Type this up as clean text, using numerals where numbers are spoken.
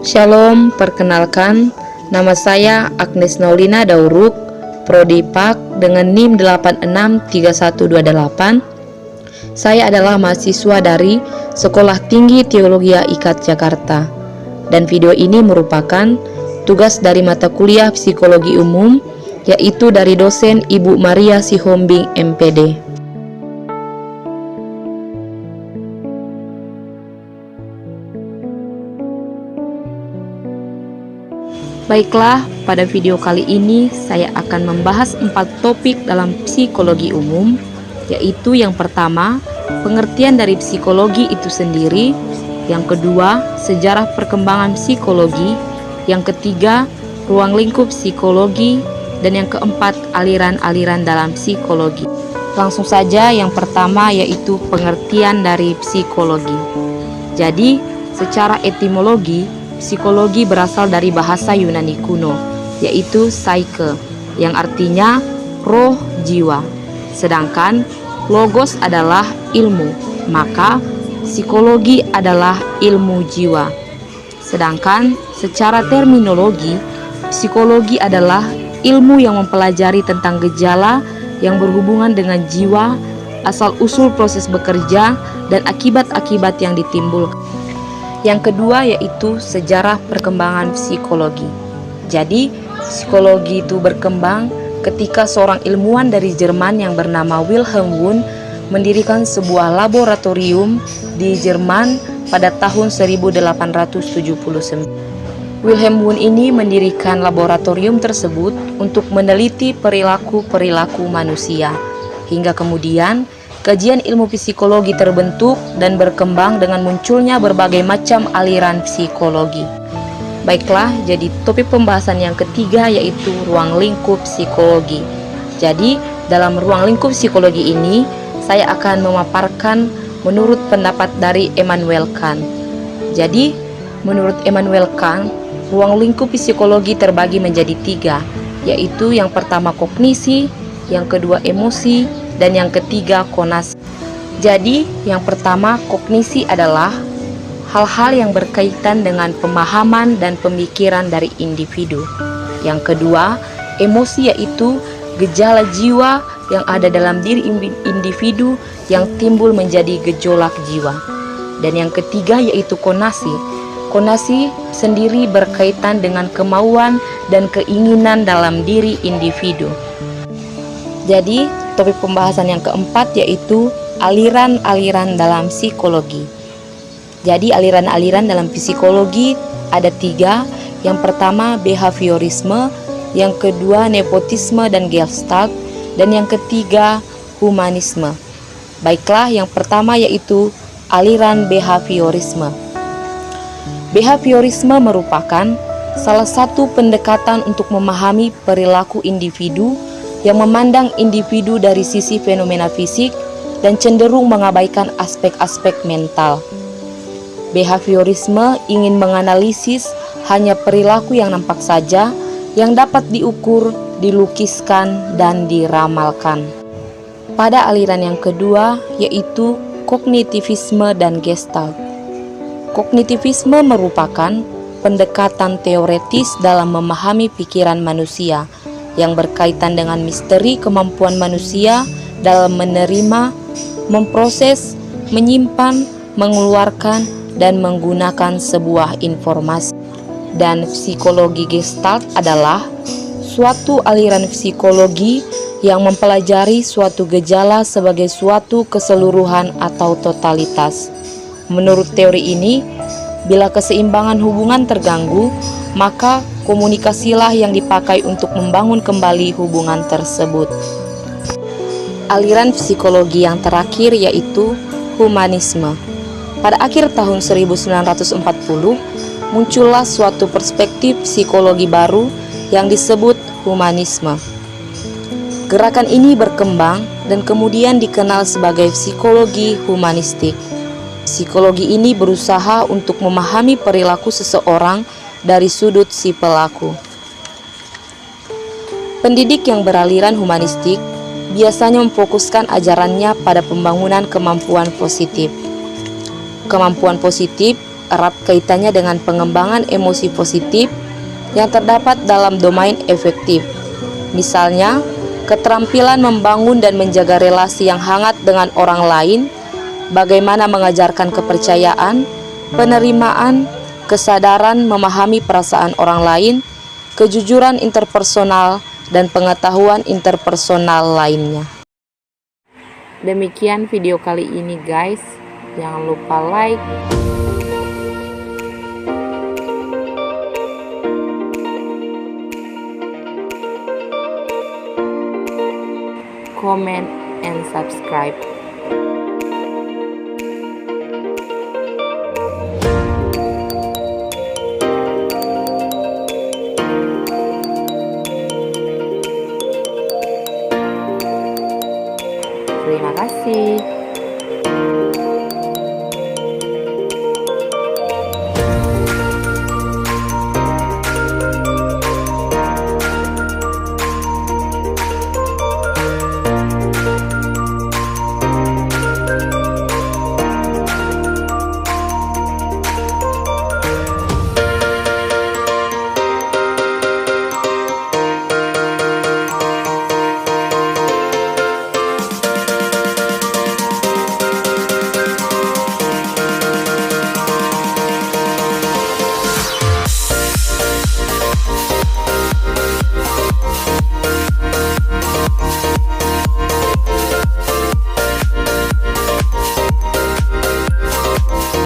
Shalom, perkenalkan, nama saya Agnes Naulina Dauruk, Prodi PAK dengan NIM 863128. Saya adalah mahasiswa dari Sekolah Tinggi Teologi IKAT Jakarta. Dan video ini merupakan tugas dari mata kuliah Psikologi Umum, yaitu dari dosen Ibu Maria Sihombing, MPD. Baiklah, pada video kali ini saya akan membahas 4 topik dalam psikologi umum, yaitu yang pertama, pengertian dari psikologi itu sendiri, yang kedua, sejarah perkembangan psikologi, yang ketiga, ruang lingkup psikologi, dan yang keempat, aliran-aliran dalam psikologi. Langsung saja, yang pertama yaitu pengertian dari psikologi. Jadi, secara etimologi, psikologi berasal dari bahasa Yunani kuno, yaitu psyche, yang artinya roh jiwa. Sedangkan logos adalah ilmu, maka psikologi adalah ilmu jiwa. Sedangkan secara terminologi, psikologi adalah ilmu yang mempelajari tentang gejala yang berhubungan dengan jiwa, asal-usul proses bekerja, dan akibat-akibat yang ditimbulkan. Yang kedua yaitu sejarah perkembangan psikologi. Jadi, psikologi itu berkembang ketika seorang ilmuwan dari Jerman yang bernama Wilhelm Wundt mendirikan sebuah laboratorium di Jerman pada tahun 1879. Wilhelm Wundt ini mendirikan laboratorium tersebut untuk meneliti perilaku-perilaku manusia. Hingga kemudian kajian ilmu psikologi terbentuk dan berkembang dengan munculnya berbagai macam aliran psikologi. Baiklah, jadi topik pembahasan yang ketiga yaitu ruang lingkup psikologi. Jadi, dalam ruang lingkup psikologi ini, saya akan memaparkan menurut pendapat dari Immanuel Kant. Jadi, menurut Immanuel Kant, ruang lingkup psikologi terbagi menjadi 3, yaitu yang pertama kognisi, yang kedua emosi, dan yang ketiga konasi. Jadi, yang pertama kognisi adalah hal-hal yang berkaitan dengan pemahaman dan pemikiran dari individu. Yang kedua, emosi yaitu gejala jiwa yang ada dalam diri individu yang timbul menjadi gejolak jiwa. Dan yang ketiga yaitu konasi. Konasi sendiri berkaitan dengan kemauan dan keinginan dalam diri individu. Jadi, topik pembahasan yang keempat yaitu aliran-aliran dalam psikologi. Jadi aliran-aliran dalam psikologi ada 3. Yang pertama behaviorisme, yang kedua nepotisme dan gestalt, dan yang ketiga humanisme. Baiklah, yang pertama yaitu aliran behaviorisme. Behaviorisme merupakan salah satu pendekatan untuk memahami perilaku individu yang memandang individu dari sisi fenomena fisik dan cenderung mengabaikan aspek-aspek mental. Behaviorisme ingin menganalisis hanya perilaku yang nampak saja, yang dapat diukur, dilukiskan, dan diramalkan. Pada aliran yang kedua yaitu kognitivisme dan gestalt. Kognitivisme merupakan pendekatan teoretis dalam memahami pikiran manusia yang berkaitan dengan misteri kemampuan manusia dalam menerima, memproses, menyimpan, mengeluarkan, dan menggunakan sebuah informasi. Dan psikologi gestalt adalah suatu aliran psikologi yang mempelajari suatu gejala sebagai suatu keseluruhan atau totalitas. Menurut teori ini, bila keseimbangan hubungan terganggu, maka komunikasilah yang dipakai untuk membangun kembali hubungan tersebut. Aliran psikologi yang terakhir yaitu humanisme. Pada akhir tahun 1940, muncullah suatu perspektif psikologi baru yang disebut humanisme. Gerakan ini berkembang dan kemudian dikenal sebagai psikologi humanistik. Psikologi ini berusaha untuk memahami perilaku seseorang dari sudut si pelaku. Pendidik yang beraliran humanistik biasanya memfokuskan ajarannya pada pembangunan kemampuan positif. Kemampuan positif erat kaitannya dengan pengembangan emosi positif yang terdapat dalam domain afektif. Misalnya, keterampilan membangun dan menjaga relasi yang hangat dengan orang lain, bagaimana mengajarkan kepercayaan, penerimaan, kesadaran memahami perasaan orang lain, kejujuran interpersonal, dan pengetahuan interpersonal lainnya. Demikian video kali ini guys. Jangan lupa like, comment, and subscribe.